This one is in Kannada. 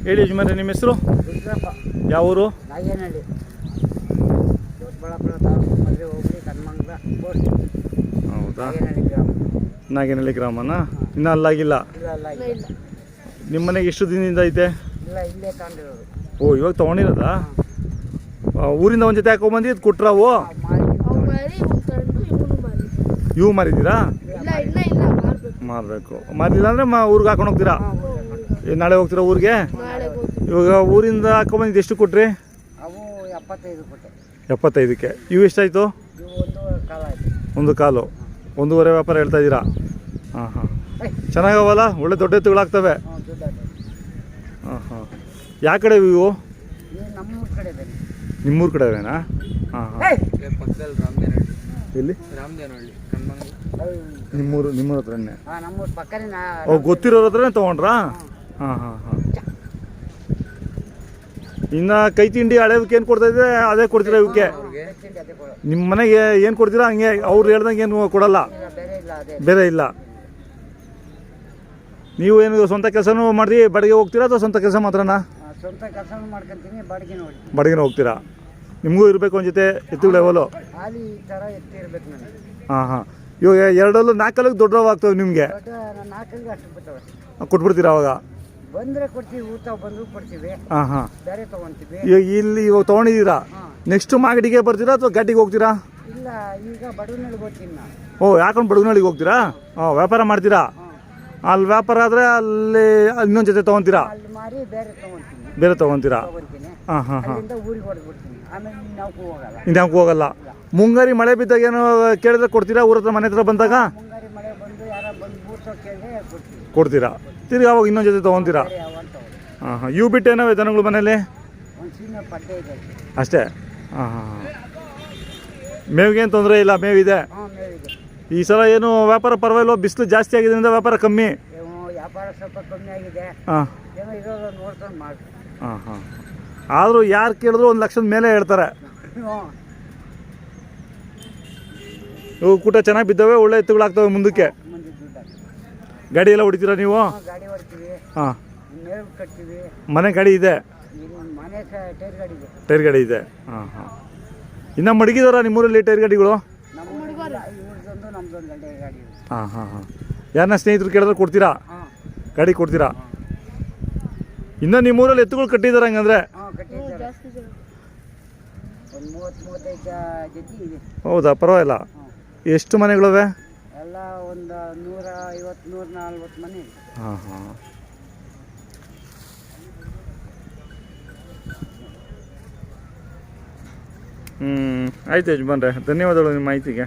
ಹೇಳಿ ಯಜಮಾನ್ರೆ, ನಿಮ್ಮ ಹೆಸರು? ರುದ್ರಪ್ಪ. ಯಾವ ಊರು? ನಾಗೇನಹಳ್ಳಿ, ದೊಡ್ಡಬಳ್ಳಾಪುರ ತಾಲೂಕು, ಮದುವೆ ಹೋಗ್ಲಿ ಕನ್ಮಂಗ್ಲ ಪೋಸ್ಟ್. ಹೌದಾ? ನಾಗೇನಹಳ್ಳಿ ಗ್ರಾಮ. ನಾಗೇನಹಳ್ಳಿ ಗ್ರಾಮನಾ? ಇನ್ನೂ ಅಲ್ಲಾಗಿಲ್ಲ? ಇಲ್ಲ. ನಿಮ್ಮ ಮನೆಗೆ ಎಷ್ಟು ದಿನದಿಂದ ಐತೆ? ಇಲ್ಲ, ಇಲ್ಲೇ ತಗೊಂಡಿರೋದು. ಓ, ಇವಾಗ ತೊಗೊಂಡಿರೋದಾ? ಊರಿಂದ ಒಂದು ಜೊತೆ ಹಾಕೊಂಬಂದು ಇದು ಕೊಟ್ರಾವು? ಇವು ಮಾರಿದ್ದೀರಾ? ಮಾರಬೇಕು. ಮಾರಲಿಲ್ಲ ಅಂದರೆ ಊರಿಗೆ ಹಾಕೊಂಡು ಹೋಗ್ತೀರಾ? ನಾಳೆ ಹೋಗ್ತೀರಾ ಊರಿಗೆ? ಇವಾಗ ಊರಿಂದ ಹಾಕೊಂಬಂದಿದ್ದು ಎಷ್ಟು ಕೊಟ್ರಿ? ಅವು 75 ಕೊಟ್ಟೆ. 75ಕ್ಕೆ. ಇವು ಎಷ್ಟಾಯಿತು? ಇವು 1 ಕಾಲ ಆಯಿತು. 1 ಕಾಲು. 1.5 ವ್ಯಾಪಾರ ಹೇಳ್ತಾ ಇದ್ದೀರಾ? ಹಾಂ ಹಾಂ. ಚೆನ್ನಾಗವಲ್ಲ? ಒಳ್ಳೆ ದೊಡ್ಡ ಎತ್ತುಗಳಾಗ್ತವೆ. ಹಾಂ ಹಾಂ. ಯಾವ ಕಡೆ ಇವು? ಇವು ನಮ್ಮೂರ ಕಡೆ ಇದೆ. ನಿಮ್ಮೂರ ಕಡೆವೇನಾ? ಹಾಂ ಹಾಂ. ಪಕ್ಕದಲ್ಲಿ ರಾಮದೇನಹಳ್ಳಿ. ಎಲ್ಲಿ? ರಾಮದೇನಹಳ್ಳಿ ನಿಮ್ಮೂರ ಹತ್ರನೇ? ಹಾಂ, ನಮ್ಮೂರ ಪಕ್ಕನೇ. ಓ, ಗೊತ್ತಿರೋರ ಹತ್ರನೇ ತೊಗೊಂಡ್ರಾ? ಹಾಂ ಹಾಂ ಹಾಂ. ಇನ್ನು ಕೈ ತಿಂಡಿ ಹಳೇದಕ್ಕೆ ಏನು ಕೊಡ್ತಾ ಇದ್ದೆ ಅದೇ ಕೊಡ್ತೀರಾ ಇವಕ್ಕೆ? ನಿಮ್ಮ ಮನೆಗೆ ಏನು ಕೊಡ್ತೀರಾ ಹಂಗೆ? ಅವ್ರು ಹೇಳ್ದಂಗೆ ಏನು ಕೊಡಲ್ಲ? ಬೇರೆ ಇಲ್ಲ. ನೀವು ಏನು ಸ್ವಂತ ಕೆಲಸನೂ ಮಾಡಿ ಬಾಡಿಗೆ ಹೋಗ್ತೀರಾ ಅಥವಾ ಸ್ವಂತ ಕೆಲಸ ಮಾತ್ರನಾ? ಸ್ವಂತ ಕೆಲಸನೂ ಮಾಡ್ಕೊಂತೀನಿ, ಬಾಡಿಗೆನೂ ಹೋಗ್ತೀರಾ? ನಿಮಗೂ ಇರಬೇಕು ಒಂದು ಜೊತೆ ಎತ್ತುಗಳು ಲೆವೆಲು? ಹಾಲಿ ಈ ಥರ ಎತ್ತಿ ಇರ್ಬೇಕು ನನಗೆ. ಹಾಂ ಹಾಂ. ಇವಾಗ 2 4 ದೊಡ್ಡವಾಗ್ತವೆ ನಿಮಗೆ? 4 ಅಷ್ಟು ಬಿಡ್ತವೆ. ಕೊಟ್ಬಿಡ್ತೀರಾ ಅವಾಗ? ಬಂದರೆ ಕೊಡ್ತೀವಿ, ಊಟ ಬಂದರೂ ಕೊಡ್ತೀವಿ. ಹಾಂ ಹಾಂ. ಬೇರೆ ತೊಗೊತೀವಿ. ಇವಾಗ ತೊಗೊಂಡಿದ್ದೀರಾ? ನೆಕ್ಸ್ಟ್ ಮಾಗಡಿಗೆ ಬರ್ತೀರಾ ಅಥವಾ ಘಾಟಿಗೆ ಹೋಗ್ತೀರಾ? ಇಲ್ಲ, ಈಗ ಬಡವನಳ್ಳಿಗೆ ಹೋಗ್ತೀನಿ ನಾನು. ಓ, ಯಾಕೊಂಡು ಬಡವನಳ್ಳಿಗೆ ಹೋಗ್ತೀರಾ? ಹಾಂ, ವ್ಯಾಪಾರ ಮಾಡ್ತೀರಾ? ಅಲ್ಲಿ ವ್ಯಾಪಾರ ಆದರೆ ಅಲ್ಲಿ ಇನ್ನೊಂದು ಜೊತೆ ತೊಗೊತೀರಾ? ಅಲ್ಲಿ ಮಾರಿ ಬೇರೆ ತೊಗೊತೀರಾ? ಹಾಂ ಹಾಂ ಹಾಂ. ಊರಿಗೆ ಹೊಡೆದ್ಬಿಡ್ತೀನಿ, ಆಮೇಲೆ ಹೋಗಲ್ಲ. ಇನ್ಯಾಕೆ ಹೋಗಲ್ಲ? ಮುಂಗಾರಿ ಮಳೆ ಬಿದ್ದಾಗ ಏನೋ ಕೇಳಿದ್ರೆ ಕೊಡ್ತೀರಾ? ಊರ ಹತ್ರ ಮನೆ ಹತ್ರ ಬಂದಾಗ ಮುಂಗಾರಿ ಮಳೆ ಬಂದು ಯಾರ ಬಂದು ಬೂಸೋ ಕೇಳಿದ್ರೆ ಕೊಡ್ತೀರಾ? ತಿರ್ಗಿ ಅವಾಗ ಇನ್ನೊಂದು ಜೊತೆ ತೊಗೊತೀರಾ? ಹಾಂ ಹಾಂ. ಇವು ಬಿಟ್ಟು ಏನೋ ದನಗಳು ಮನೇಲಿ? ಒಂದು ಸೀಮೆ ಪಡ್ಡೆ ಇದೆ ಅಷ್ಟೇ. ಹಾಂ ಹಾಂ ಹಾಂ. ಮೇವಿಗೇನು ತೊಂದರೆ ಇಲ್ಲ? ಮೇವಿದೆ? ಈ ಸಲ ಏನು ವ್ಯಾಪಾರ ಪರವಾಗಿಲ್ಲ? ಬಿಸಿಲು ಜಾಸ್ತಿ ಆಗಿದ್ದರಿಂದ ವ್ಯಾಪಾರ ಕಮ್ಮಿ? ವ್ಯಾಪಾರ ಸ್ವಲ್ಪ ಕಮ್ಮಿ ಆಗಿದೆ. ಹಾಂ. ಏನೋ ಇರೋದು ನೋಡ್ಕೊಂಡು ಮಾಡಿ. ಹಾಂ ಹಾಂ. ಆದರೂ ಯಾರು ಕೇಳಿದ್ರು 1 ಲಕ್ಷದ ಮೇಲೆ ಹೇಳ್ತಾರೆ. ಇವು ಕೂಟ ಚೆನ್ನಾಗಿ ಬಿದ್ದಾವೆ, ಒಳ್ಳೆ ಎತ್ತುಗಳಾಗ್ತವೆ ಮುಂದಕ್ಕೆ. ಗಾಡಿ ಎಲ್ಲ ಹೊಡಿತೀರಾ ನೀವು? ಗಾಡಿ ಹೊಡ್ತೀವಿ. ಹಾಂ. ಮೇವು ಕಟ್ತೀವಿ. ಮನೆ ಗಾಡಿ ಇದೆ? ಮನೆ ಟೈರ್ ಗಾಡಿ ಇದೆ. ಟೈರ್ ಗಾಡಿ ಇದೆ. ಹಾಂ ಹಾಂ. ಇನ್ನು ಮಡಗಿದಾರ ನಿಮ್ಮೂರಲ್ಲಿ ಟೈರ್ ಗಾಡಿಗಳು? ಇವ್ರದ್ದೊಂದು ನಮ್ದೊಂದು ಗಂಟೆ ಗಾಡಿ. ಹಾಂ ಹಾಂ ಹಾಂ. ಯಾರನ್ನ ಸ್ನೇಹಿತರು ಕೇಳಿದ್ರೆ ಕೊಡ್ತೀರಾ? ಗಾಡಿ ಕೊಡ್ತೀರಾ? ಇನ್ನು ನಿಮ್ಮೂರಲ್ಲಿ ಎತ್ತುಗಳು ಕಟ್ಟಿದಾರೆ ಹಂಗಂದ್ರೆ? ಕಟ್ಟಿದ್ದಾರೆ. ಒಂದು 30-35 ಜೊತೆ ಇದೆ. ಹೌದಾ? ಪರವಾಗಿಲ್ಲ. ಎಷ್ಟು ಮನೆಗಳವೆ? ಎಲ್ಲ ಒಂದು 150-140 ಮನೆ ಇದೆ. ಹಾಂ ಹಾಂ. ಆಯ್ತು ಯಜಮಾನ್ರೆ, ಧನ್ಯವಾದಗಳು ನಿಮ್ಮ ಮಾಹಿತಿಗೆ.